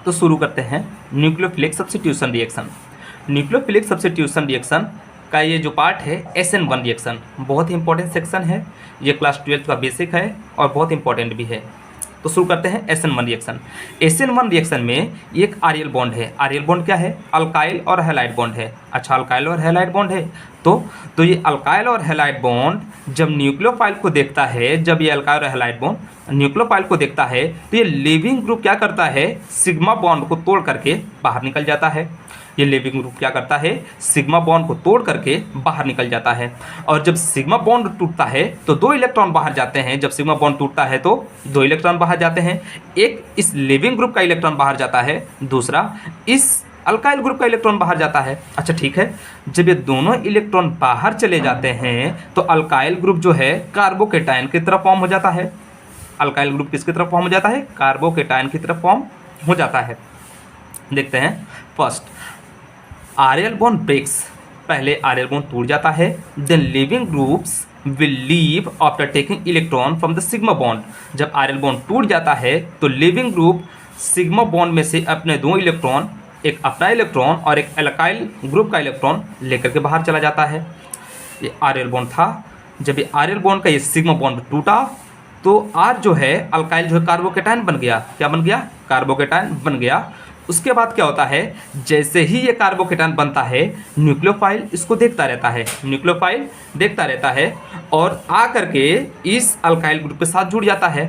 तो शुरू करते हैं nucleophilic substitution reaction. Nucleophilic substitution reaction का ये जो पार्ट है SN1 रिएक्शन बहुत ही इंपॉर्टेंट सेक्शन है। ये क्लास 12 का बेसिक है और बहुत इंपॉर्टेंट भी है। तो शुरू करते हैं SN1 रिएक्शन। SN1 रिएक्शन में एक आरएल बॉन्ड है। आरएल बॉन्ड क्या है? अल्काइल और हैलाइड बॉन्ड है। अच्छा, अल्काइल और हैलाइड बॉन्ड है तो ये अल्काइल और हैलाइड बॉन्ड जब न्यूक्लियोफाइल को देखता है, जब ये अल्काइल और हैलाइड बॉन्ड न्यूक्लियोफाइल को देखता है तो ये लिविंग ग्रुप क्या करता है? सिग्मा बॉन्ड को तोड़ करके बाहर निकल जाता है। ये लिविंग ग्रुप क्या करता है? सिग्मा बॉन्ड को तोड़ करके बाहर निकल जाता है। और जब सिग्मा बॉन्ड टूटता है तो 2 इलेक्ट्रॉन बाहर जाते हैं। जब सिग्मा बॉन्ड टूटता है तो 2 इलेक्ट्रॉन बाहर जाते हैं। एक इस लिविंग ग्रुप का इलेक्ट्रॉन बाहर जाता है, दूसरा इस अल्काइल ग्रुप का इलेक्ट्रॉन बाहर जाता है। अच्छा ठीक है, जब ये दोनों इलेक्ट्रॉन बाहर चले जाते हैं तो अल्काइल ग्रुप जो है कार्बोकेटायन की तरफ फॉर्म हो जाता है। अल्काइल ग्रुप किसकी तरफ फॉर्म हो जाता है? कार्बोकेटायन की तरफ फॉर्म हो जाता है। देखते हैं फर्स्ट आरएल बॉन्ड ब्रेक्स। पहले आरएल बॉन्ड टूट जाता है, then leaving groups will leave after taking electron from the sigma bond. जब आरएल बॉन्ड टूट जाता है तो लिविंग ग्रुप सिग्मा बॉन्ड में से अपने 2 इलेक्ट्रॉन, एक अपना इलेक्ट्रॉन और एक अल्काइल ग्रुप का इलेक्ट्रॉन लेकर के बाहर चला जाता है। ये आरएल बॉन्ड था। जब ये आरएल बॉन्ड का ये सिग्मा बॉन्ड टूटा तो आर जो है अल्काइल जो है कार्बोकेटायन बन गया। क्या बन गया? कार्बोकेटायन बन गया। उसके बाद क्या होता है? जैसे ही ये कार्बोकेटायन बनता है न्यूक्लियोफाइल इसको देखता रहता है। न्यूक्लियोफाइल देखता रहता है और आ करके इस अल्काइल ग्रुप के साथ जुड़ जाता है।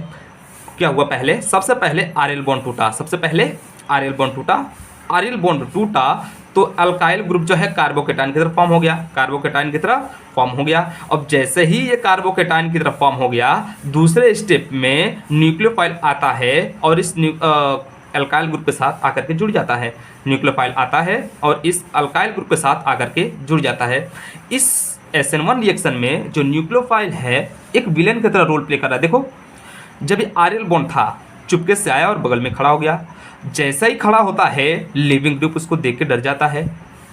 क्या हुआ? पहले सबसे पहले आरएल बॉन्ड टूटा। सबसे पहले आरएल बॉन्ड टूटा। आरएल बॉन्ड टूटा तो अल्काइल ग्रुप जो है कार्बोकेटायन की तरफ फॉर्म हो गया। कार्बोकेटायन की तरफ फॉर्म हो गया। अब जैसे ही ये कार्बोकेटायन की तरफ फॉर्म हो गया, दूसरे स्टेप में न्यूक्लियोफाइल आता है और इस अल्काइल ग्रुप के साथ आकर के जुड़ जाता है। न्यूक्लियोफाइल आता है और इस अल्काइल ग्रुप के साथ आकर के जुड़ जाता है। इस SN1 रिएक्शन में जो न्यूक्लियोफाइल है एक विलेन की तरह रोल प्ले कर रहा है। देखो, जब ये आरएल बॉन्ड था चुपके से आया और बगल में खड़ा हो गया। जैसा ही खड़ा होता है लिविंग ग्रुप उसको देख के डर जाता है।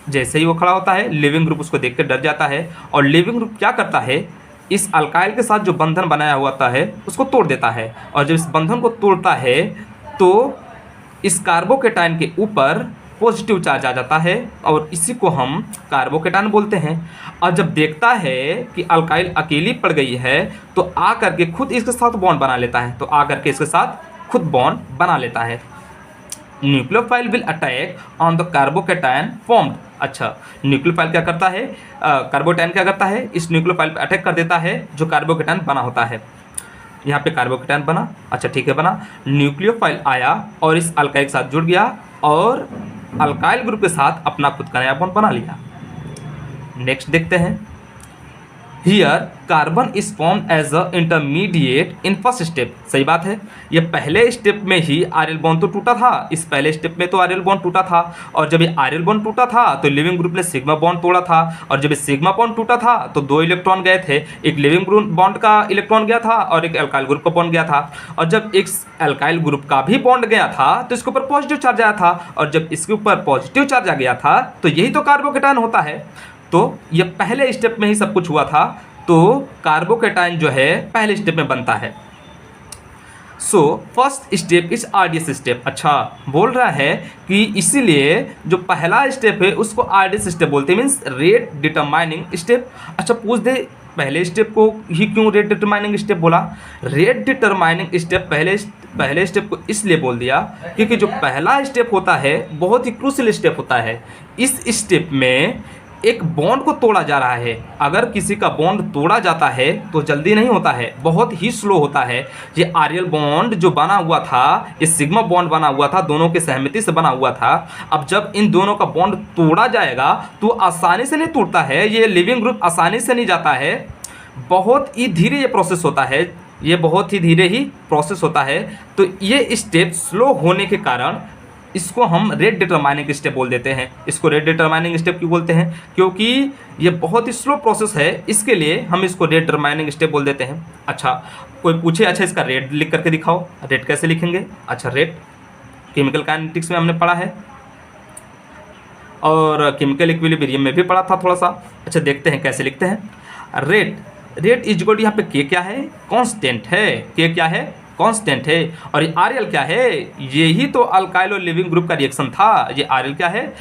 जैसे ही वो खड़ा होता है लिविंग ग्रुप उसको देख के डर जाता है और लिविंग ग्रुप क्या करता है? इस अल्काइल के साथ जो बंधन बनाया हुआ होता है उसको तोड़ देता है। और जब इस बंधन को तोड़ता है तो इस कार्बोकेटायन के ऊपर पॉजिटिव चार्ज आ जाता है और इसी को हम कार्बोकेटायन बोलते हैं। और जब देखता है कि अल्काइल अकेली पड़ गई है तो आ करके खुद इसके साथ बॉन्ड बना लेता है। तो आ करके इसके साथ खुद बॉन्ड बना लेता है। Nucleophile will attack on the carbocation formed. अच्छा, न्यूक्लियोफाइल क्या करता है? कार्बोकेटायन क्या करता है? इस न्यूक्लियोफाइल पे अटैक कर देता है जो कार्बोकेटायन बना होता है। यहाँ पे कार्बोकेटायन बना। अच्छा ठीक है, बना। न्यूक्लियोफाइल आया और इस अल्काइल के साथ जुड़ गया और अल्काइल ग्रुप के साथ अपना खुद का नया बॉन्ड बना लिया। नेक्स्ट देखते हैं। Here carbon is form as a intermediate in first step. सही बात है, ये पहले स्टेप में ही आरएल बॉन्ड तो टूटा था। इस पहले स्टेप में तो आरएल बॉन्ड टूटा था और जब ये आरएल बॉन्ड टूटा था तो लिविंग ग्रुप ने सिग्मा बॉन्ड तोड़ा था। और जब ये सिग्मा बॉन्ड टूटा था तो 2 इलेक्ट्रॉन गए थे। एक लिविंग ग्रुप बॉन्ड का इलेक्ट्रॉन गया था और एक अल्काइल ग्रुप का बॉन्ड गया था। और जब एक अल्काइल ग्रुप का भी बॉन्ड गया था तो इसके ऊपर पॉजिटिव चार्ज आया था। और जब इसके ऊपर पॉजिटिव चार्ज आ गया था तो यही तो कार्बोकेटायन होता है। तो ये पहले स्टेप में ही सब कुछ हुआ था। तो कार्बोकेटायन जो है पहले स्टेप में बनता है। So first step is RDS step. अच्छा, बोल रहा है कि इसीलिए जो पहला स्टेप है उसको आरडीएस स्टेप बोलते हैं, मीन्स रेट डिटरमाइनिंग स्टेप। अच्छा, पूछ दे पहले स्टेप को ही क्यों रेट डिटरमाइनिंग स्टेप बोला? रेट डिटरमाइनिंग स्टेप पहले स्टेप को इसलिए बोल दिया क्योंकि जो पहला स्टेप होता है बहुत ही क्रूशियल स्टेप होता है। इस स्टेप में एक बॉन्ड को तोड़ा जा रहा है। अगर किसी का बॉन्ड तोड़ा जाता है तो जल्दी नहीं होता है, बहुत ही स्लो होता है। ये आरएल बॉन्ड जो बना हुआ था, ये सिग्मा बॉन्ड बना हुआ था, दोनों की सहमति से बना हुआ था। अब जब इन दोनों का बॉन्ड तोड़ा जाएगा तो आसानी से नहीं टूटता है। ये लिविंग ग्रुप आसानी से नहीं जाता है, बहुत ही धीरे ये प्रोसेस होता है। ये बहुत ही धीरे ही प्रोसेस होता है। तो ये स्टेप स्लो होने के कारण इसको हम रेट डिटरमाइनिंग स्टेप बोल देते हैं। इसको रेट डिटरमाइनिंग स्टेप क्यों बोलते हैं? क्योंकि ये बहुत ही स्लो प्रोसेस है, इसके लिए हम इसको रेट डिटरमाइनिंग स्टेप बोल देते हैं। अच्छा, कोई पूछे अच्छा इसका रेट लिख करके दिखाओ, रेट कैसे लिखेंगे? अच्छा, रेट केमिकल काइनेटिक्स में हमने पढ़ा है और केमिकल इक्विलिब्रियम में भी पढ़ा था थोड़ा सा। अच्छा, देखते हैं कैसे लिखते हैं। रेट इज इक्वल टू यहाँ पे के क्या है? कांस्टेंट है। के क्या है? कांस्टेंट है। और ये आर एल क्या है, यही तो अल्काइल और लिविंग ग्रुप का रिएक्शन था। ये आर एल क्या है,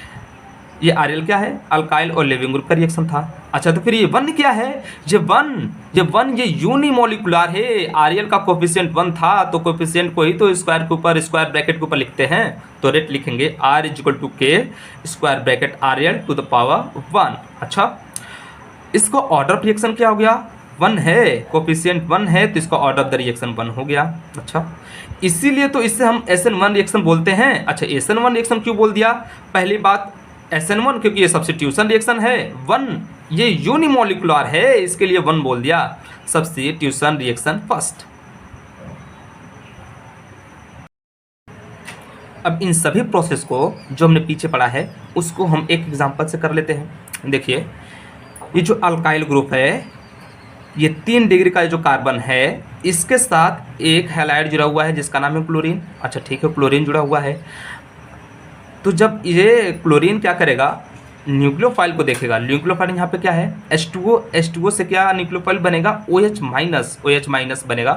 ये आर एल क्या है, अल्काइल और लिविंग ग्रुप का रिएक्शन था। अच्छा तो फिर ये वन क्या है, ये यूनिमोलिकुलर है। आर एल का कोफिशिएंट 1 था तो कोफिशिएंट को ही तो स्क्वायर के ऊपर, स्क्वायर ब्रैकेट के ऊपर लिखते हैं, तो रेट लिखेंगे R इक्वल टू के square bracket R L two the power 1। अच्छा इसको ऑर्डर ऑफ रिएक्शन क्या हो गया, 1 है, कोफिशिएंट 1 है तो इसका ऑर्डर ऑफ द रिएक्शन 1 हो गया। अच्छा इसीलिए तो इससे हम SN1 रिएक्शन बोलते हैं। अच्छा SN1 रिएक्शन क्यों बोल दिया, पहली बात SN1 क्योंकि ये सब्स्टिट्यूशन रिएक्शन है, 1 ये यूनिमोलिकुलर है इसके लिए 1 बोल दिया, सब्स्टिट्यूशन रिएक्शन फर्स्ट। अब इन सभी प्रोसेस को जो हमने पीछे पढ़ा है उसको हम एक एग्जांपल से कर लेते हैं। देखिए ये जो अल्काइल ग्रुप है, ये 3 डिग्री का जो कार्बन है इसके साथ एक हैलाइड जुड़ा हुआ है जिसका नाम है क्लोरीन। अच्छा ठीक है, क्लोरीन जुड़ा हुआ है, तो जब ये क्लोरीन क्या करेगा, न्यूक्लियोफाइल को देखेगा। न्यूक्लियोफाइल यहाँ पे क्या है, H2O से क्या न्यूक्लियोफाइल बनेगा, OH माइनस बनेगा।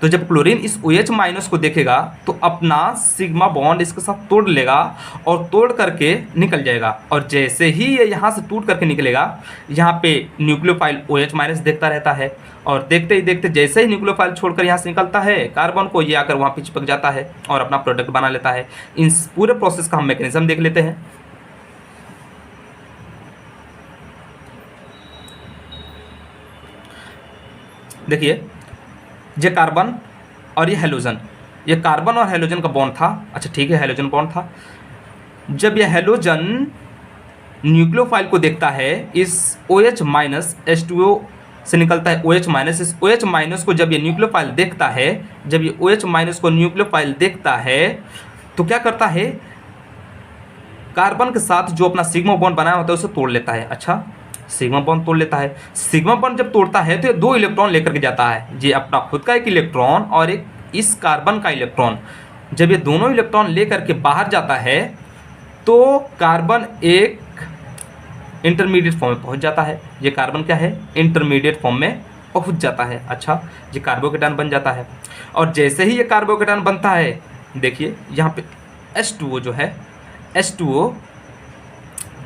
तो जब क्लोरीन इस OH- को देखेगा तो अपना सिग्मा बॉन्ड इसके साथ तोड़ लेगा और तोड़ करके निकल जाएगा। और जैसे ही ये यहाँ से टूट करके निकलेगा, यहाँ पे न्यूक्लियोफाइल OH- देखता रहता है, और देखते ही देखते जैसे ही न्यूक्लियोफाइल छोड़कर यहाँ से निकलता है कार्बन को, ये आकर वहाँ पे चिपक जाता है और अपना प्रोडक्ट बना लेता है। इन पूरे प्रोसेस का हम मैकेनिज्म देख लेते हैं। देखिए ये कार्बन और ये हेलोजन, ये कार्बन और हेलोजन का बॉन्ड था। अच्छा ठीक है, हेलोजन बॉन्ड था। जब ये हेलोजन न्यूक्लियोफाइल को देखता है, इस OH- H2O से निकलता है OH-, इस OH- को जब ये न्यूक्लियोफाइल देखता है, जब ये OH- को न्यूक्लियोफाइल देखता है तो क्या करता है, कार्बन के साथ जो अपना सिग्मा बॉन्ड बनाया होता है उसे तोड़ लेता है। अच्छा सिग्मा बॉन्ड तोड़ लेता है। सिग्मा बॉन्ड जब तोड़ता है तो ये 2 इलेक्ट्रॉन लेकर के जाता है, ये अपना खुद का एक इलेक्ट्रॉन और एक इस कार्बन का इलेक्ट्रॉन। जब ये दोनों इलेक्ट्रॉन लेकर के बाहर जाता है तो कार्बन एक इंटरमीडिएट फॉर्म में पहुंच जाता है। ये कार्बन क्या है, इंटरमीडिएट फॉर्म में पहुंच जाता है। अच्छा ये कार्बोकेटायन बन जाता है, और जैसे ही ये कार्बोकेटायन बनता है, देखिए यहाँ पे H2O जो है,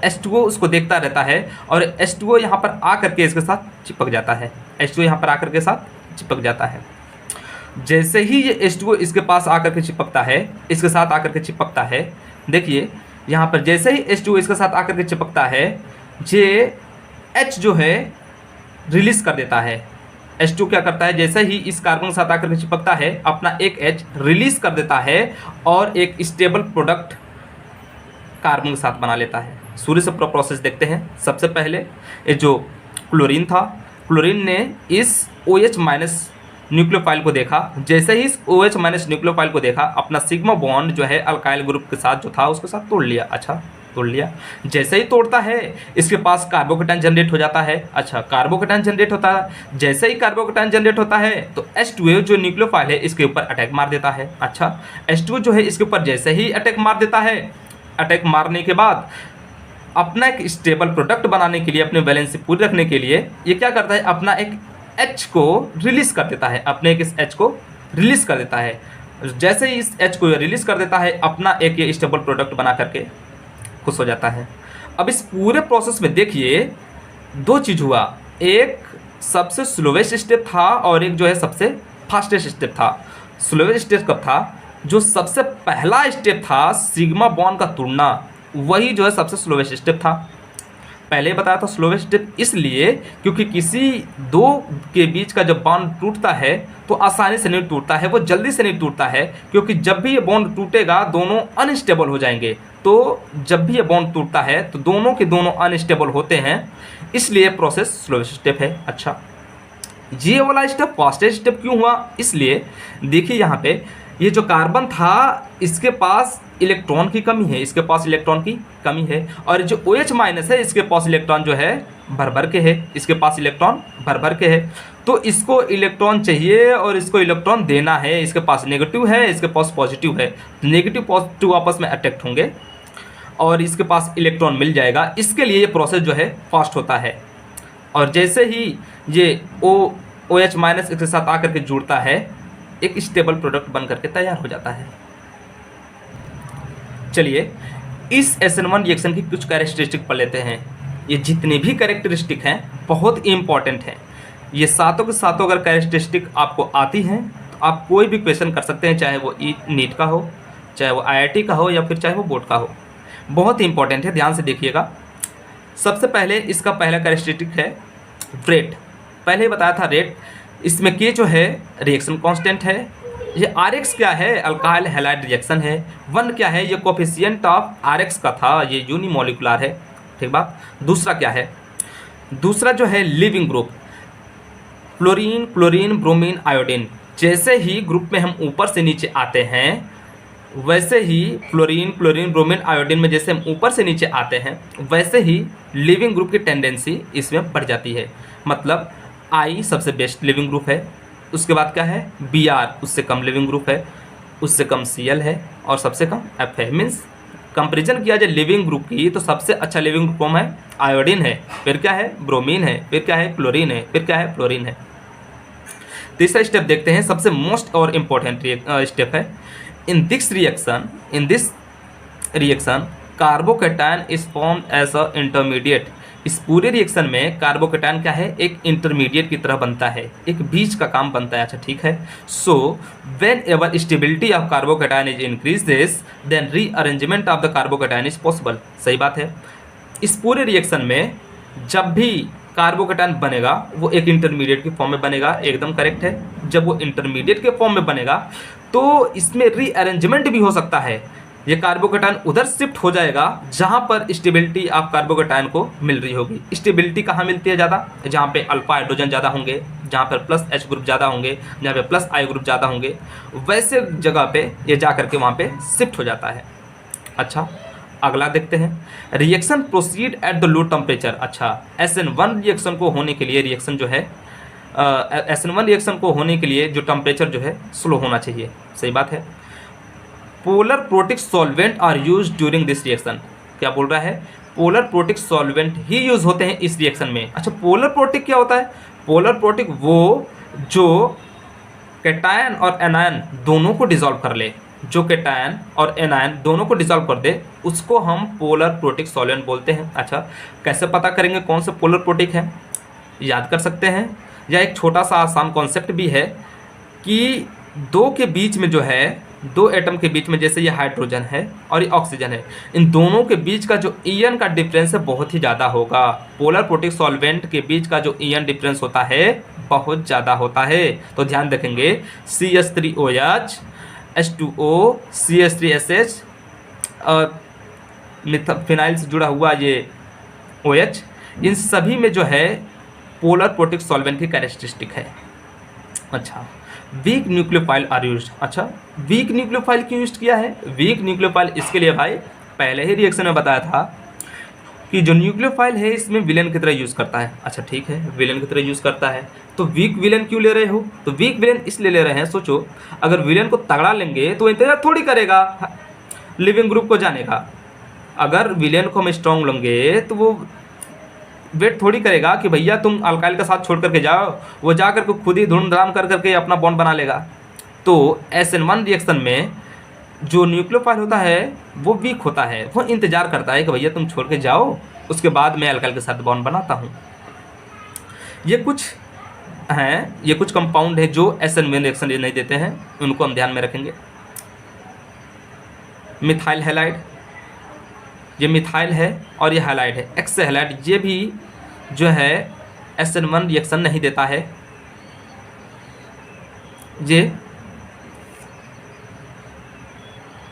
H2O उसको देखता रहता है और H2O यहाँ पर आकर के इसके साथ चिपक जाता है। H2O यहाँ पर आकर के साथ चिपक जाता है। जैसे ही ये H2O इसके पास आकर के चिपकता है, इसके साथ आकर के चिपकता है, देखिए यहाँ पर जैसे ही H2O इसके साथ आकर के चिपकता है, ये H जो है रिलीज कर देता है। H2 क्या करता है, जैसे ही इस कार्बन के साथ आकर के चिपकता है, अपना एक H रिलीज कर देता है और एक स्टेबल प्रोडक्ट कार्बन के साथ बना लेता है। शुरू से पूरा प्रोसेस देखते हैं। सबसे पहले ये जो क्लोरीन था, क्लोरीन ने इस OH- न्यूक्लियोफाइल को देखा। जैसे ही इस OH- न्यूक्लियोफाइल को देखा, अपना सिग्मा बॉन्ड जो है अल्काइल ग्रुप के साथ जो था उसके साथ तोड़ लिया। अच्छा तोड़ लिया, जैसे ही तोड़ता है इसके पास कार्बोकेटायन जनरेट हो जाता है। अच्छा कार्बोकेटायन जनरेट होता है, जैसे ही कार्बोकेटायन जनरेट होता है तो H2O जो न्यूक्लियोफाइल है इसके ऊपर अटैक मार देता है। अच्छा H2O जो है इसके ऊपर जैसे ही अटैक मार देता है, अटैक मारने के बाद अपना एक स्टेबल प्रोडक्ट बनाने के लिए, अपने वैलेंसी पूरी रखने के लिए ये क्या करता है, अपना एक H को रिलीज कर देता है, अपने एक इस H को रिलीज कर देता है। जैसे ही इस H को रिलीज कर देता है, अपना एक ये स्टेबल प्रोडक्ट बना करके खुश हो जाता है। अब इस पूरे प्रोसेस में देखिए 2 चीज़ हुआ, एक सबसे स्लोवेस्ट स्टेप था और एक जो है सबसे फास्टेस्ट स्टेप था। स्लोवेस्ट स्टेप कब था, जो सबसे पहला स्टेप था सिग्मा बॉन्ड का तोड़ना, वही जो है सबसे स्लोवेस्ट स्टेप था। पहले बताया था स्लोवेस्ट स्टेप इसलिए क्योंकि किसी 2 के बीच का जब बॉन्ड टूटता है तो आसानी से नहीं टूटता है, वो जल्दी से नहीं टूटता है, क्योंकि जब भी ये बॉन्ड टूटेगा दोनों अनस्टेबल हो जाएंगे। तो जब भी ये बॉन्ड टूटता है तो दोनों के दोनों अनस्टेबल होते हैं, इसलिए प्रोसेस स्लोवेस्ट स्टेप है। अच्छा ये वाला स्टेप फास्टेस्ट स्टेप क्यों हुआ, इसलिए देखिए यहाँ पे ये जो कार्बन था इसके पास इलेक्ट्रॉन की कमी है, इसके पास इलेक्ट्रॉन की कमी है, और जो OH- है इसके पास इलेक्ट्रॉन जो है भर भर के है, इसके पास इलेक्ट्रॉन भर भर के है। तो इसको इलेक्ट्रॉन चाहिए और इसको इलेक्ट्रॉन देना है, इसके पास नेगेटिव है, इसके पास पॉजिटिव है, तो नेगेटिव पॉजिटिव आपस में अट्रैक्ट होंगे और इसके पास इलेक्ट्रॉन मिल जाएगा। इसके लिए ये प्रोसेस जो है फास्ट होता है। और जैसे ही ये OH- इसके साथ आकर के जुड़ता है एक स्टेबल प्रोडक्ट बन करके तैयार हो जाता है। चलिए इस SN1 रिएक्शन की कुछ कैरेक्टरिस्टिक पढ़ लेते हैं। ये जितने भी कैरेक्टरिस्टिक हैं बहुत इंपॉर्टेंट हैं। ये सातों के सातों अगर कैरेक्टरिस्टिक आपको आती हैं तो आप कोई भी क्वेश्चन कर सकते हैं, चाहे वो नीट का हो, चाहे वो IIT का हो, या फिर चाहे वो बोर्ड का हो। बहुत ही इंपॉर्टेंट है, ध्यान से देखिएगा। सबसे पहले इसका पहला कैरेक्टरिस्टिक है रेट। पहले ही बताया था रेट। इसमें के जो है रिएक्शन कांस्टेंट है। ये RX क्या है, अल्काइल हैलाइड रिएक्शन है। 1 क्या है, ये कोफिशिएंट ऑफ RX का था, ये यूनिमोलिकुलर है, ठीक बात। दूसरा क्या है, दूसरा जो है leaving group, fluorine, chlorine, bromine, iodine. जैसे ही ग्रुप में हम ऊपर से नीचे आते हैं वैसे ही फ्लोरीन, क्लोरीन, ब्रोमीन, आयोडीन में जैसे हम ऊपर से नीचे आते हैं वैसे ही लिविंग ग्रुप की टेंडेंसी इसमें बढ़ जाती है। मतलब I सबसे बेस्ट लिविंग ग्रुप है, उसके बाद क्या है Br, उससे कम लिविंग ग्रुप है, उससे कम Cl है, और सबसे कम F है। मीन्स कंपेरिजन किया जाए लिविंग ग्रुप की तो सबसे अच्छा लिविंग ग्रुप कौन है, आयोडीन है, फिर क्या है ब्रोमीन है, फिर क्या है क्लोरीन है, फिर क्या है फ्लोरीन है। तीसरा स्टेप देखते हैं, सबसे मोस्ट और इम्पोर्टेंट स्टेप है। In this reaction carbocation is formed as a intermediate. इस पूरे रिएक्शन में कार्बोकेटायन क्या है, एक इंटरमीडिएट की तरह बनता है, एक बीज का काम बनता है। अच्छा ठीक है। So whenever stability of carbocation is increases then rearrangement of the carbocation is possible. सही बात है। इस पूरे रिएक्शन में जब भी कार्बोकेटायन बनेगा वो एक इंटरमीडिएट के फॉर्म में बनेगा, एकदम करेक्ट है। जब वो इंटरमीडिएट के फॉर्म में बनेगा तो इसमें रीअरेंजमेंट भी हो सकता है। ये कार्बोकेटायन उधर शिफ्ट हो जाएगा जहाँ पर स्टेबिलिटी ऑफ कार्बोकेटायन को मिल रही होगी। स्टेबिलिटी कहाँ मिलती है ज़्यादा, जहाँ पे अल्फा हाइड्रोजन ज़्यादा होंगे, जहाँ पर प्लस H ग्रुप ज़्यादा होंगे, जहाँ पे प्लस I ग्रुप ज़्यादा होंगे, वैसे जगह पे ये जा करके वहाँ पे शिफ्ट हो जाता है। अच्छा अगला देखते हैं, reaction proceed at the low temperature. अच्छा SN1 रिएक्शन को होने के लिए रिएक्शन जो है SN1 रिएक्शन को होने के लिए जो टेम्परेचर जो है स्लो होना चाहिए। सही बात है। Polar protic solvent are use during this reaction. क्या बोल रहा है, पोलर प्रोटिक सॉल्वेंट ही यूज होते हैं इस रिएक्शन में। अच्छा पोलर प्रोटिक क्या होता है, पोलर प्रोटिक वो जो कैटायन और एनायन दोनों को डिसॉल्व कर ले, जो कैटायन और एनायन दोनों को डिसॉल्व कर दे उसको हम पोलर प्रोटिक सॉल्वेंट बोलते हैं। अच्छा कैसे पता करेंगे कौन सा पोलर प्रोटिक है, याद कर सकते हैं, या एक छोटा सा आसान कॉन्सेप्ट भी है कि दो के बीच में जो है, दो एटम के बीच में, जैसे ये हाइड्रोजन है और ये ऑक्सीजन है, इन दोनों के बीच का जो ईएन का डिफरेंस है बहुत ही ज़्यादा होगा। पोलर प्रोटिक सॉल्वेंट के बीच का जो ईएन डिफरेंस होता है बहुत ज़्यादा होता है। तो ध्यान रखेंगे CH3OH, H2O, CH3SH और फिनाइल से जुड़ा हुआ ये OH, इन सभी में जो है पोलर प्रोटिक सॉल्वेंट की कैरेक्टरिस्टिक है। अच्छा वीक न्यूक्लियोफाइल आर यूज्ड। अच्छा वीक न्यूक्लियोफाइल क्यों यूज किया है, वीक न्यूक्लियोफाइल इसके लिए भाई पहले ही रिएक्शन में बताया था कि जो न्यूक्लियोफाइल है इसमें विलेन की तरह यूज़ करता है। अच्छा ठीक है, विलेन की तरह यूज़ करता है तो वीक विलेन क्यों ले रहे हो, तो वीक विलेन इसलिए ले रहे हैं, सोचो अगर विलेन को तगड़ा लेंगे तो इंतजार थोड़ी करेगा लिविंग ग्रुप को जाने का। अगर विलेन को हम स्ट्रॉन्ग लेंगे तो वो वेट थोड़ी करेगा कि भैया तुम अल्काइल का साथ छोड़ करके जाओ, वो जा करके खुद ही धूमधाम कर करके अपना बॉन्ड बना लेगा। तो SN1 रिएक्शन में जो न्यूक्लियोफाइल होता है वो वीक होता है, वो इंतजार करता है कि भैया तुम छोड़ के जाओ, उसके बाद मैं अल्काइल के साथ बॉन्ड बनाता हूँ। ये कुछ हैं, ये कुछ कंपाउंड है जो SN1 रिएक्शन नहीं देते हैं, उनको हम ध्यान में रखेंगे। मिथाइल हैलाइड, ये मिथाइल है और ये हैलाइड है, एक्स हैलाइड, ये भी जो है SN1 रिएक्शन नहीं देता है।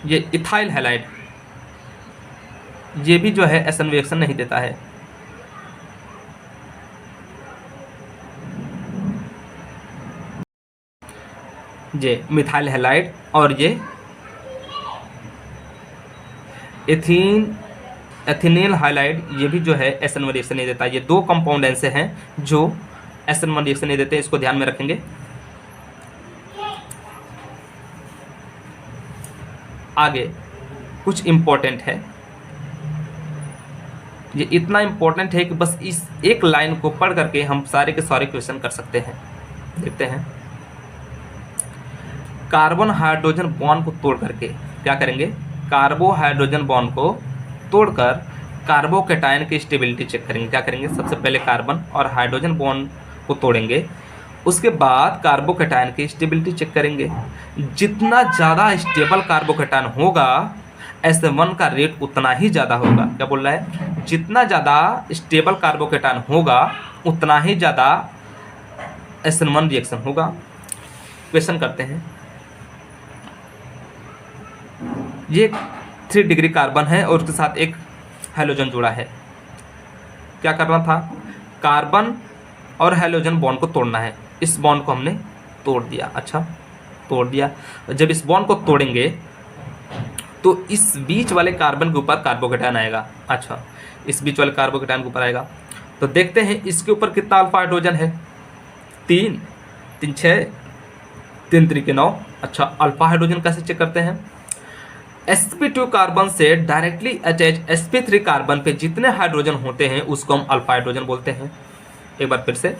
ये इथाइल हैलाइड, ये भी जो है SN रिएक्शन नहीं देता है। ये मिथाइल हैलाइड और ये एथिनील हाइलाइड, ये भी जो है SN1 रिएक्शन नहीं देता। ये दो कंपाउंड ऐसे हैं जो SN1 रिएक्शन नहीं देते, इसको ध्यान में रखेंगे। आगे कुछ इम्पोर्टेंट है, ये इतना इम्पोर्टेंट है कि बस इस एक लाइन को पढ़ करके हम सारे के सारे क्वेश्चन कर सकते हैं। देखते हैं कार्बन हाइड्रोजन बॉन्ड को तोड़ करके क्या करेंगे, कार्बोहाइड्रोजन बॉन्ड को तोड़कर कार्बोकेटायन की स्टेबिलिटी चेक करेंगे। क्या करेंगे, सबसे पहले कार्बन और हाइड्रोजन बॉन्ड को तोड़ेंगे, उसके बाद कार्बोकेटायन की स्टेबिलिटी चेक करेंगे। जितना ज़्यादा स्टेबल कार्बोकेटायन होगा SN1 का रेट उतना ही ज़्यादा होगा। क्या बोल रहा है, जितना ज़्यादा स्टेबल कार्बोकेटायन होगा उतना ही ज़्यादा SN1 रिएक्शन होगा। क्वेश्चन करते हैं, ये 3 डिग्री कार्बन है और उसके साथ एक हैलोजन जुड़ा है। क्या करना था, कार्बन और हैलोजन बॉन्ड को तोड़ना है। इस बॉन्ड को हमने तोड़ दिया। अच्छा, तोड़ दिया। जब इस बॉन्ड को तोड़ेंगे तो इस बीच वाले कार्बन के ऊपर कार्बोकेटायन आएगा। अच्छा, इस बीच वाले कार्बोकेटायन के ऊपर आएगा तो देखते हैं इसके ऊपर कितना अल्फा हाइड्रोजन है, 3 3 6 3 3 9। अच्छा, अल्फा हाइड्रोजन कैसे चेक करते हैं, sp2 कार्बन से डायरेक्टली अटैच sp3 कार्बन पे जितने हाइड्रोजन होते हैं उसको हम अल्फा हाइड्रोजन बोलते हैं। एक बार फिर से,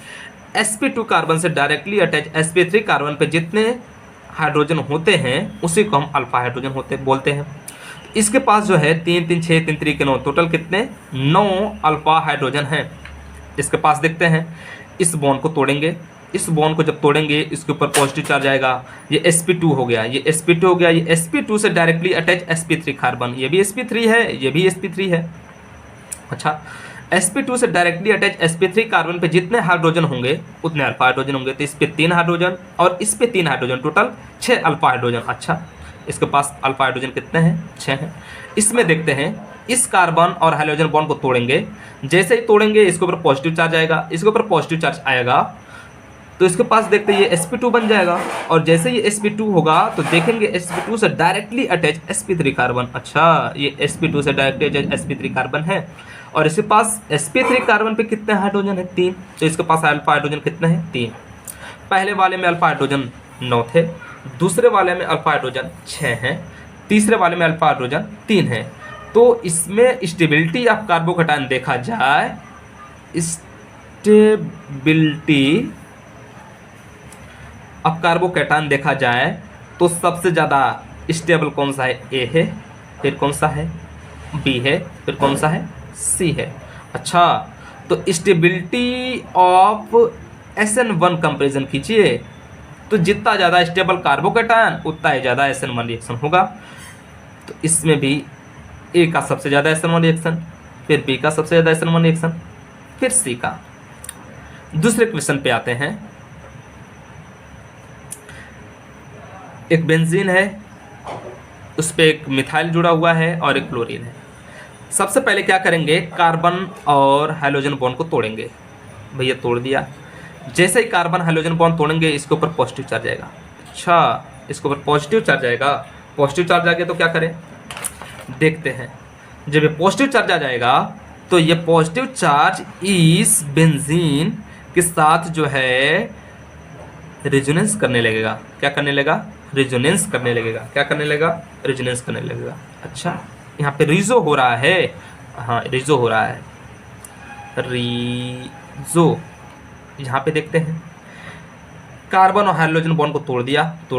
sp2 कार्बन से डायरेक्टली अटैच sp3 कार्बन पे जितने हाइड्रोजन होते हैं उसी को हम अल्फा हाइड्रोजन बोलते हैं। इसके पास जो है 3 3 6 3 3 9 टोटल कितने 9 अल्फा हाइड्रोजन हैं इसके पास। देखते हैं, इस बॉन्ड को तोड़ेंगे। इस बॉन्ड को जब तोड़ेंगे इसके ऊपर पॉजिटिव चार्ज आएगा। ये sp2 हो गया, ये sp2 हो गया। ये sp2 से डायरेक्टली अटैच sp3 कार्बन, ये भी sp3 है, ये भी sp3 है। अच्छा, sp2 से डायरेक्टली अटैच sp3 कार्बन पे जितने हाइड्रोजन होंगे उतने अल्फा हाइड्रोजन होंगे। तो इस पे 3 हाइड्रोजन और इस पे 3 हाइड्रोजन, टोटल 6 अल्फा हाइड्रोजन। अच्छा, इसके पास अल्फा हाइड्रोजन कितने हैं, 6 हैं। इसमें देखते हैं, इस कार्बन और हाइड्रोजन बॉन्ड को तोड़ेंगे। जैसे ही तोड़ेंगे इसके ऊपर पॉजिटिव चार्ज आएगा, इसके ऊपर पॉजिटिव चार्ज आएगा तो इसके पास देखते हैं ये sp2 बन जाएगा। और जैसे ये sp2 होगा तो देखेंगे sp2 से डायरेक्टली अटैच sp3 कार्बन। अच्छा, ये sp2 से डायरेक्टली अटैच sp3 कार्बन है और इसके पास sp3 कार्बन पे कितने हाइड्रोजन है, 3। तो इसके पास अल्फा हाइड्रोजन कितने हैं, 3। पहले वाले में अल्फा हाइड्रोजन 9 थे, दूसरे वाले में अल्फा हाइड्रोजन 6 हैं, तीसरे वाले में अल्फा हाइड्रोजन 3 है। तो इसमें स्टेबिलिटी ऑफ कार्बोकेटायन देखा जाए, स्टेबिलिटी अब कार्बोकेटायन देखा जाए तो सबसे ज़्यादा स्टेबल कौन सा है, ए है, फिर कौन सा है, बी है, फिर कौन सा है, सी है। अच्छा, तो स्टेबिलिटी ऑफ SN1 कंपेरिजन कीजिए तो जितना ज़्यादा स्टेबल कार्बोकेटायन उतना ही ज़्यादा SN1 रिएक्शन होगा। तो इसमें भी ए का सबसे ज़्यादा SN1 रिएक्शन, फिर बी का सबसे ज़्यादा SN1 रिएक्शन, फिर सी का। दूसरे क्वेश्चन पे आते हैं। एक बेंजीन है, उस पर एक मिथाइल जुड़ा हुआ है और एक क्लोरीन है। सबसे पहले क्या करेंगे, कार्बन और हाइड्रोजन बॉन्ड को तोड़ेंगे। भैया तोड़ दिया। जैसे ही कार्बन हाइड्रोजन बॉन्ड तोड़ेंगे इसके ऊपर पॉजिटिव चार्ज आएगा। अच्छा, इसके ऊपर पॉजिटिव चार्ज आएगा। पॉजिटिव चार्ज आ गया तो क्या करें, देखते हैं। जब ये पॉजिटिव चार्ज आ जाएगा तो ये पॉजिटिव चार्ज इस बेंजीन के साथ जो है रेजोनेंस करने लगेगा। क्या करने लगेगा, रेजोनेंस करने लगेगा। क्या करने लगेगा, रेजोनेंस करने लगेगा। अच्छा, यहाँ पे रिजो हो रहा है। हाँ, रिजो हो रहा है, रिजो। यहाँ पे देखते हैं, कार्बन और हाइड्रोजन बॉन्ड को तोड़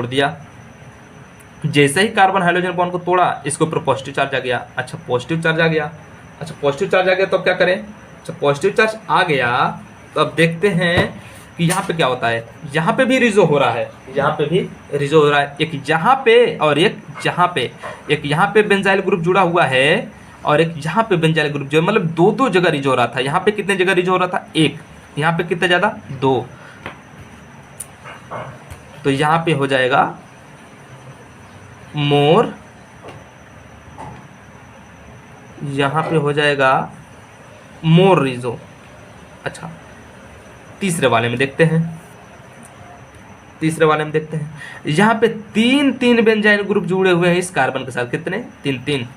दिया। जैसे ही कार्बन हाइड्रोजन बॉन्ड को तोड़ा इसके ऊपर पॉजिटिव चार्ज आ गया। अच्छा, पॉजिटिव चार्ज आ गया। अच्छा, पॉजिटिव चार्ज आ गया तो अब क्या करें। अच्छा, पॉजिटिव चार्ज आ गया तो अब देखते हैं कि यहाँ पे क्या होता है। यहाँ पे भी रिजो हो रहा है, यहाँ पे भी रिजो हो रहा है। एक यहाँ पे और एक यहाँ पे, एक यहाँ पे बेंजाइल ग्रुप जुड़ा हुआ है और एक यहाँ पे बेंजाइल ग्रुप जो मतलब दो जगह रिजो हो रहा था। यहाँ पे कितने जगह रिजो हो रहा था, एक। यहाँ पे कितने ज़्यादा, 2। तो यहाँ पे हो जाएगा मोर, यहाँ पे हो जाएगा मोर रिजो। अच्छा, तीसरे वाले में देखते हैं। यहाँ पे 3 बेंजाइल ग्रुप जुड़े हुए हैं इस कार्बन के साथ। कितने, 3।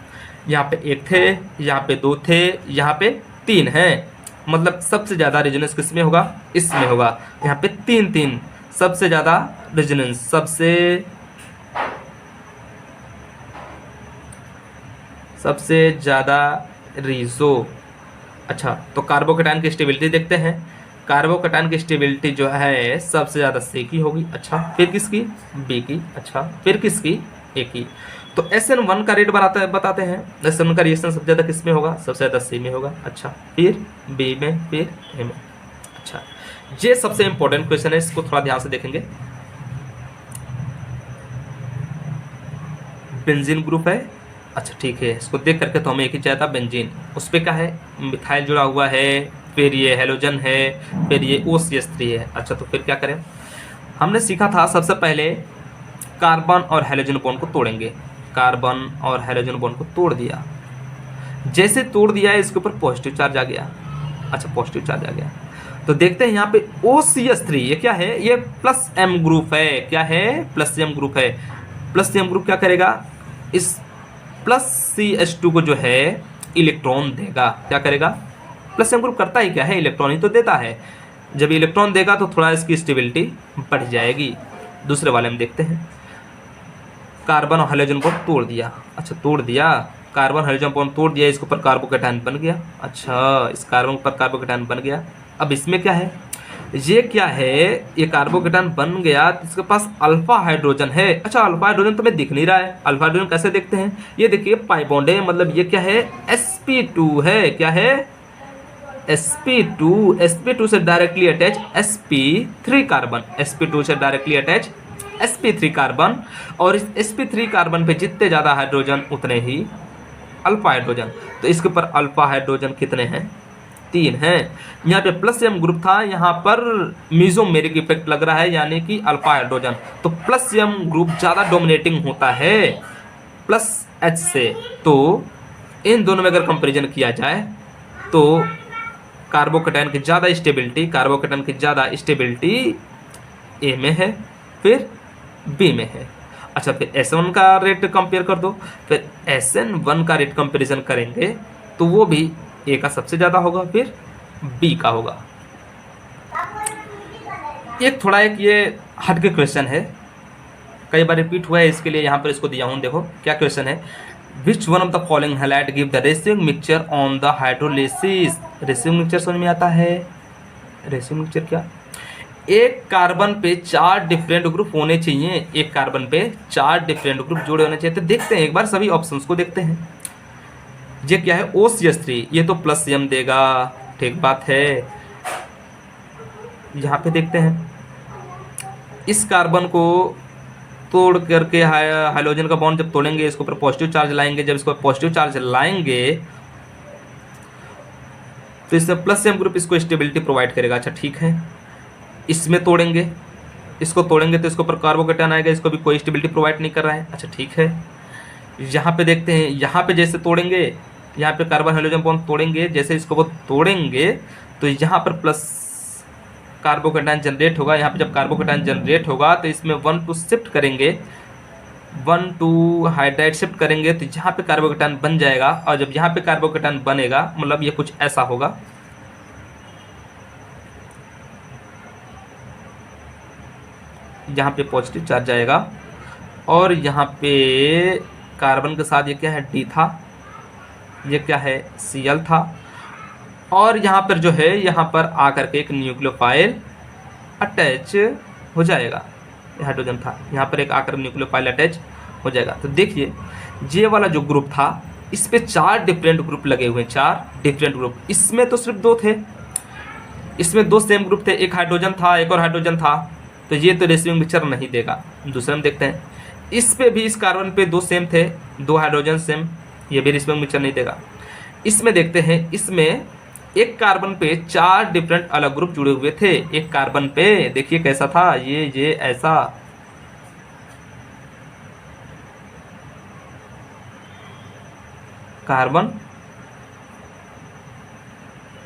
यहाँ पे 1 थे, यहाँ पे 2 थे, यहाँ पे 3 हैं। मतलब सबसे ज़्यादा रेजोनेंस किसमें होगा, इसमें होगा। यहाँ पे 3 सबसे ज़्यादा रेजोनेंस, सबसे ज़्यादा रिजो। अच्छा, तो कार्बोकेटायन की स्टेबिलिटी देखते हैं। कार्बोकैटायन की स्टेबिलिटी जो है सबसे ज़्यादा सी की होगी। अच्छा, फिर किसकी? बी की। अच्छा, फिर किसकी? ए की। तो SN1 का रेट बताते हैं। SN1 का रिएक्शन सबसे ज़्यादा किस में होगा? सबसे ज़्यादा सी में होगा। अच्छा, फिर बी में, फिर ए में। अच्छा, ये सबसे इंपॉर्टेंट क्वेश्चन है, इसको थोड़ा ध्यान से देखेंगे। बेंजीन ग्रुप है। अच्छा ठीक है, इसको देख करके तो हमें एक ही चाहिए था, बेंजीन। उस पर क्या है? मिथाइल जुड़ा हुआ है, फिर ये हेलोजन है, फिर ये OCH3 है। अच्छा, तो फिर क्या करें? हमने सीखा था सबसे पहले कार्बन और हेलोजन बॉन्ड को तोड़ेंगे। कार्बन और हेलोजन बॉन्ड को तोड़ दिया, जैसे तोड़ दिया है इसके ऊपर पॉजिटिव चार्ज आ गया। अच्छा, पॉजिटिव चार्ज आ गया तो देखते हैं यहाँ पे OCH3 ये क्या है? ये प्लस M ग्रुप है। क्या है? प्लस M ग्रुप है। प्लस M ग्रुप क्या करेगा? इस प्लस CH2 को जो है इलेक्ट्रॉन देगा। क्या करेगा? प्लस M ग्रुप करता ही क्या है? इलेक्ट्रॉन ही तो देता है। जब इलेक्ट्रॉन देगा तो थोड़ा इसकी स्टेबिलिटी बढ़ जाएगी। दूसरे वाले में देखते हैं, कार्बन और हाइड्रोजन को तोड़ दिया। अच्छा, तोड़ दिया, कार्बन हाइड्रोजन बॉन्ड तोड़ दिया, इसके ऊपर कार्बोकैटायन बन गया। अच्छा, इस कार्बन पर कार्बोकैटायन बन गया। अब इसमें क्या है? ये क्या है? ये कार्बोकैटायन बन गया तो इसके पास अल्फा हाइड्रोजन है। अच्छा, अल्फा हाइड्रोजन तो मैं दिख नहीं रहा है। अल्फा हाइड्रोजन कैसे देखते हैं? ये देखिए पाई बॉन्ड है, मतलब ये क्या है? sp2 है। क्या है? sp2 से directly attach sp3 carbon, sp2 से डायरेक्टली अटैच sp3 कार्बन, और इस sp3 कार्बन पे जितने ज़्यादा हाइड्रोजन उतने ही अल्फा हाइड्रोजन। तो इसके ऊपर अल्फा हाइड्रोजन कितने हैं? 3 हैं। यहाँ पे प्लस M ग्रुप था, यहाँ पर मीजोमेरिक इफेक्ट लग रहा है, यानी कि अल्फा हाइड्रोजन। तो प्लस M ग्रुप ज़्यादा डोमिनेटिंग होता है प्लस H से। तो इन दोनों में अगर कंपेरिजन किया जाए तो कार्बोकैटायन की ज़्यादा स्टेबिलिटी ए में है, फिर बी में है। अच्छा, फिर SN1 का रेट कंपेयर कर दो। फिर SN1 का रेट कंपेरिजन करेंगे तो वो भी ए का सबसे ज़्यादा होगा, फिर बी का होगा। एक ये हट के क्वेश्चन है, कई बार रिपीट हुआ है, इसके लिए यहाँ पर इसको दिया हूँ। देखो क्या क्वेश्चन है। Which one of the following highlight give the racing mixture on the hydrolysis? Racing mixture समझ में आता है? रेसिंग मिक्सचर क्या? एक कार्बन पे 4 डिफरेंट ग्रुप होने चाहिए। एक कार्बन पे 4 डिफरेंट ग्रुप जुड़े होने चाहिए। तो देखते हैं एक बार सभी ऑप्शंस को देखते हैं। ये क्या है? OCH3, ये तो प्लस M देगा, ठीक बात है। यहाँ पे देखते हैं, इस कार्बन को तोड़ करके हाइड्रोजन का बॉन्ड जब तोड़ेंगे, इसके ऊपर पॉजिटिव चार्ज लाएंगे। जब इसको पॉजिटिव चार्ज लाएंगे तो इसमें प्लस M ग्रुप इसको स्टेबिलिटी प्रोवाइड करेगा। अच्छा ठीक है, इसमें तोड़ेंगे, इसको तोड़ेंगे तो इसके ऊपर कार्बोकैटायन आएगा, इसको भी कोई स्टेबिलिटी प्रोवाइड नहीं कर रहा है। अच्छा ठीक है, यहाँ पे देखते हैं, यहाँ पे जैसे तोड़ेंगे, यहाँ पे कार्बन हाइड्रोजन बॉन्ड तोड़ेंगे, जैसे इसको वो तोड़ेंगे तो यहाँ पर प्लस कार्बोकैटायन जनरेट होगा। यहाँ पे जब कार्बोकैटायन जनरेट होगा तो इसमें 1 2 शिफ्ट करेंगे, 1 2 हाइड्राइड शिफ्ट करेंगे तो यहाँ पे कार्बोकैटायन बन जाएगा। और जब यहाँ पे कार्बोकैटायन बनेगा, मतलब ये कुछ ऐसा होगा। यहाँ पे पॉजिटिव चार्ज आएगा और यहाँ पे कार्बन के साथ ये क्या है? D था, ये क्या है? Cl था। और यहाँ पर जो है, यहाँ पर आकर के एक न्यूक्लियोफाइल अटैच हो जाएगा। हाइड्रोजन था, यहाँ पर एक आकर न्यूक्लियोफाइल अटैच हो जाएगा। तो देखिए, ये वाला जो ग्रुप था, इस पे 4 डिफरेंट ग्रुप लगे हुए हैं, 4 डिफरेंट ग्रुप। इसमें तो सिर्फ 2 थे, इसमें 2 सेम ग्रुप थे, एक हाइड्रोजन था, एक और हाइड्रोजन था। तो ये तो रेसिंग मिक्सचर नहीं देगा। दूसरे में देखते हैं, इस पे भी, इस कार्बन पे 2 सेम थे, 2 हाइड्रोजन सेम, ये भी रेसिंग मिक्सचर नहीं देगा। इसमें देखते हैं, इसमें एक कार्बन पे 4 डिफरेंट अलग ग्रुप जुड़े हुए थे। एक कार्बन पे देखिए कैसा था, ये ऐसा, कार्बन,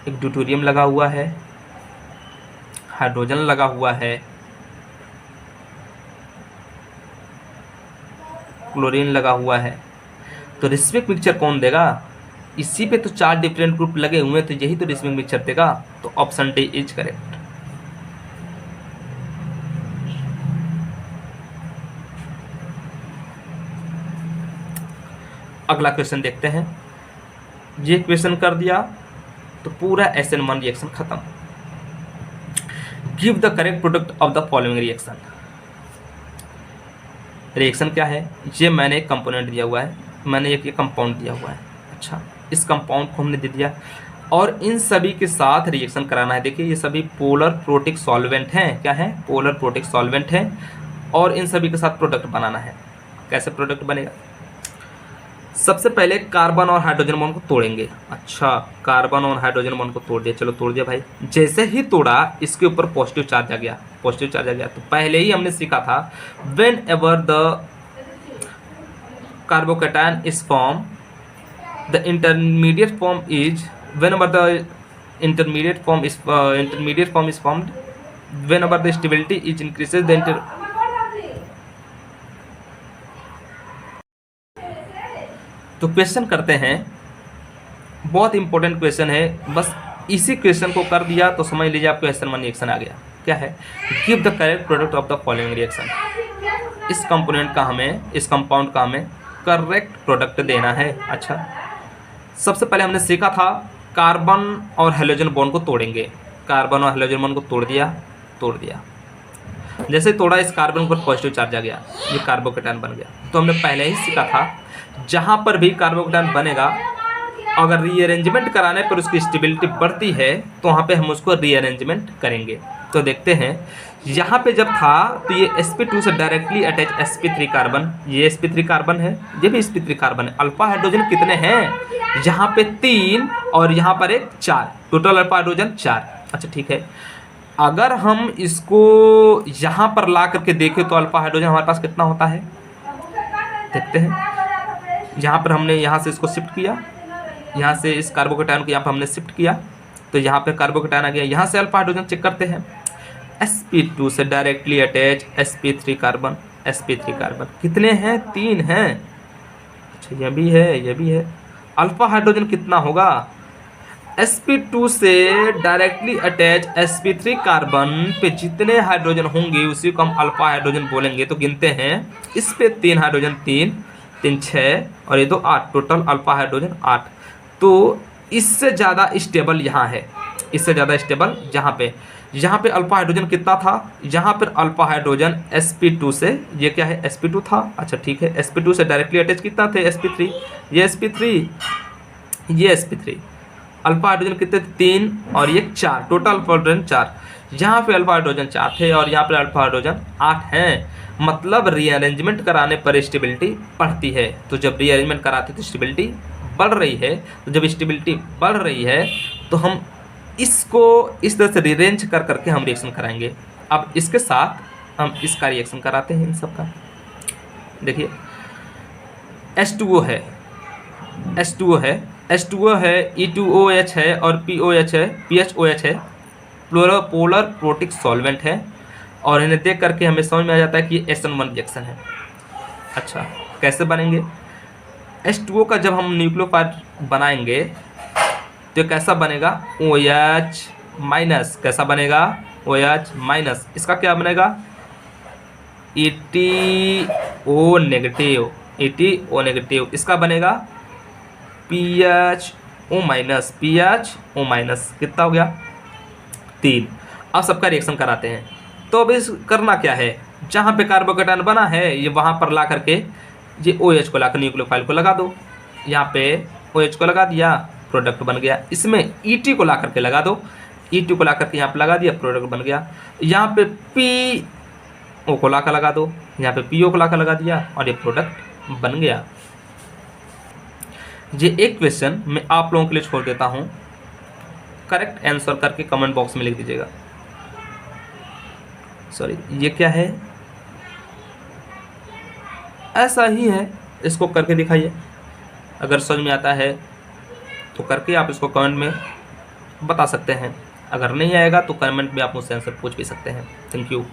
एक ड्यूटेरियम लगा हुआ है, हाइड्रोजन लगा हुआ है, क्लोरीन लगा हुआ है। तो रेसिमिक मिक्सचर कौन देगा? इसी पे तो 4 डिफरेंट ग्रुप लगे हुए हैं, तो यही तो रेसिमिक मिक्सचर देगा। तो ऑप्शन डी इज करेक्ट। अगला क्वेश्चन देखते हैं। ये क्वेश्चन कर दिया तो पूरा SN1 रिएक्शन खत्म। Give the correct product of the following reaction. Reaction क्या है, ये मैंने एक कंपोनेंट दिया हुआ है, मैंने एक ये कंपाउंड दिया हुआ है। अच्छा, इस कंपाउंड को हमने दे दिया और इन सभी के साथ रिएक्शन कराना है। देखिए ये सभी पोलर प्रोटिक सॉल्वेंट हैं। क्या है, पोलर प्रोटिक सॉल्वेंट हैं और इन सभी के साथ प्रोडक्ट बनाना है। कैसे प्रोडक्ट बनेगा, सबसे पहले कार्बन और हाइड्रोजन बॉन्ड को तोड़ेंगे। अच्छा, कार्बन और हाइड्रोजन बॉन्ड को तोड़ दिया, चलो तोड़ दिया भाई। जैसे ही तोड़ा इसके ऊपर पॉजिटिव चार्ज आ गया, पॉजिटिव चार्ज आ गया। तो पहले ही हमने सीखा था when ever the carbocation is form the intermediate form is whenever the intermediate form is formed, whenever the stability is increases the तो क्वेश्चन करते हैं, बहुत इंपॉर्टेंट क्वेश्चन है। बस इसी क्वेश्चन को कर दिया तो समझ लीजिए आपको SN1 रिएक्शन आ गया। क्या है, give the correct product of the following reaction. इस कंपोनेंट का हमें, इस कंपाउंड का हमें करेक्ट प्रोडक्ट देना है। अच्छा, सबसे पहले हमने सीखा था कार्बन और हाइड्रोजन बॉन्ड को तोड़ेंगे। कार्बन और हाइड्रोजन बॉन्ड को तोड़ दिया। जैसे तोड़ा इस कार्बन पर पॉजिटिव चार्ज आ गया, ये कार्बोकैटायन बन गया। तो हमने पहले ही सीखा था जहाँ पर भी कार्बोकैटायन बनेगा अगर रीअरेंजमेंट कराने पर उसकी स्टेबिलिटी बढ़ती है तो वहाँ पे हम उसको रीअरेंजमेंट करेंगे। तो देखते हैं यहाँ पे जब था तो ये sp2 से डायरेक्टली अटैच sp3 कार्बन, ये sp3 कार्बन है, ये भी sp3 कार्बन है। अल्फा हाइड्रोजन कितने हैं, यहाँ पे 3 और यहाँ पर एक 4, टोटल अल्फा हाइड्रोजन 4। अच्छा ठीक है, अगर हम इसको यहाँ पर ला करके देखें तो अल्फा हाइड्रोजन हमारे पास कितना होता है, देखते हैं। यहाँ पर हमने यहाँ से इसको शिफ्ट किया, यहाँ से इस कार्बोकैटायन को यहाँ पर हमने शिफ्ट किया तो यहाँ पे कार्बोकैटायन आ गया। यहाँ से अल्फा हाइड्रोजन चेक करते हैं, sp2 से directly attach sp3 carbon, sp3 carbon कितने हैं, 3 हैं। अच्छा ये भी है। अल्फा हाइड्रोजन कितना होगा, sp2 से डायरेक्टली अटैच sp3 कार्बन पे जितने हाइड्रोजन होंगे उसी को हम अल्फा हाइड्रोजन बोलेंगे। तो गिनते हैं, इस पे 3 हाइड्रोजन, 3 6 और ये 2 8, टोटल अल्फा हाइड्रोजन 8। तो इससे ज़्यादा स्टेबल यहाँ है, इससे ज़्यादा स्टेबल यहाँ पे अल्फा हाइड्रोजन कितना था, यहाँ पर अल्फा हाइड्रोजन sp2 से, ये क्या है sp2 था। अच्छा ठीक है, sp2 से डायरेक्टली अटैच कितना थे sp3, ये sp3 अल्फा हाइड्रोजन कितने थे, 3 और ये 4, टोटल अल्फा हाइड्रोजन 4। यहाँ पे अल्फा हाइड्रोजन 4 थे और यहाँ पे अल्फा हाइड्रोजन 8 हैं। मतलब रीअरेंजमेंट कराने पर स्टेबिलिटी बढ़ती है। तो जब रीअरेंजमेंट कराते तो स्टेबिलिटी बढ़ रही है, तो जब स्टेबिलिटी बढ़ रही है तो हम इसको इस तरह से रीअरेंज कर करके हम रिएक्शन कराएंगे। अब इसके साथ हम इसका रिएक्शन कराते हैं, इन सब का। देखिए H2O है, E2OH है और PHOH है, पोलर प्रोटिक सॉल्वेंट है और इन्हें देख करके हमें समझ में आ जाता है कि ये SN1 रिएक्शन है। अच्छा कैसे बनेंगे, H2O का जब हम न्यूक्लियोफाइल बनाएंगे तो कैसा बनेगा, OH माइनस, कैसा बनेगा OH माइनस, इसका क्या बनेगा ETO नेगेटिव, इसका बनेगा PHO माइनस, कितना हो गया 3। अब सबका रिएक्शन कराते हैं। तो अब इस करना क्या है, जहाँ पे कार्बोकैटायन बना है ये वहाँ पर ला करके ये OH को लाकर न्यूक्लियोफाइल को लगा दो। यहाँ पे OH को लगा दिया, प्रोडक्ट बन गया। इसमें ET को ला करके लगा दो, ET को ला करके यहाँ पे लगा दिया, प्रोडक्ट बन गया। यहाँ पे PO को ला कर लगा दो, यहाँ पे PO को ला कर लगा दिया और ये प्रोडक्ट बन गया। ये एक क्वेश्चन मैं आप लोगों के लिए छोड़ देता हूँ, करेक्ट आंसर करके कमेंट बॉक्स में लिख दीजिएगा। सॉरी ये क्या है, ऐसा ही है, इसको करके दिखाइए। अगर समझ में आता है तो करके आप इसको कमेंट में बता सकते हैं, अगर नहीं आएगा तो कमेंट में आप मुझसे आंसर पूछ भी सकते हैं। Thank you.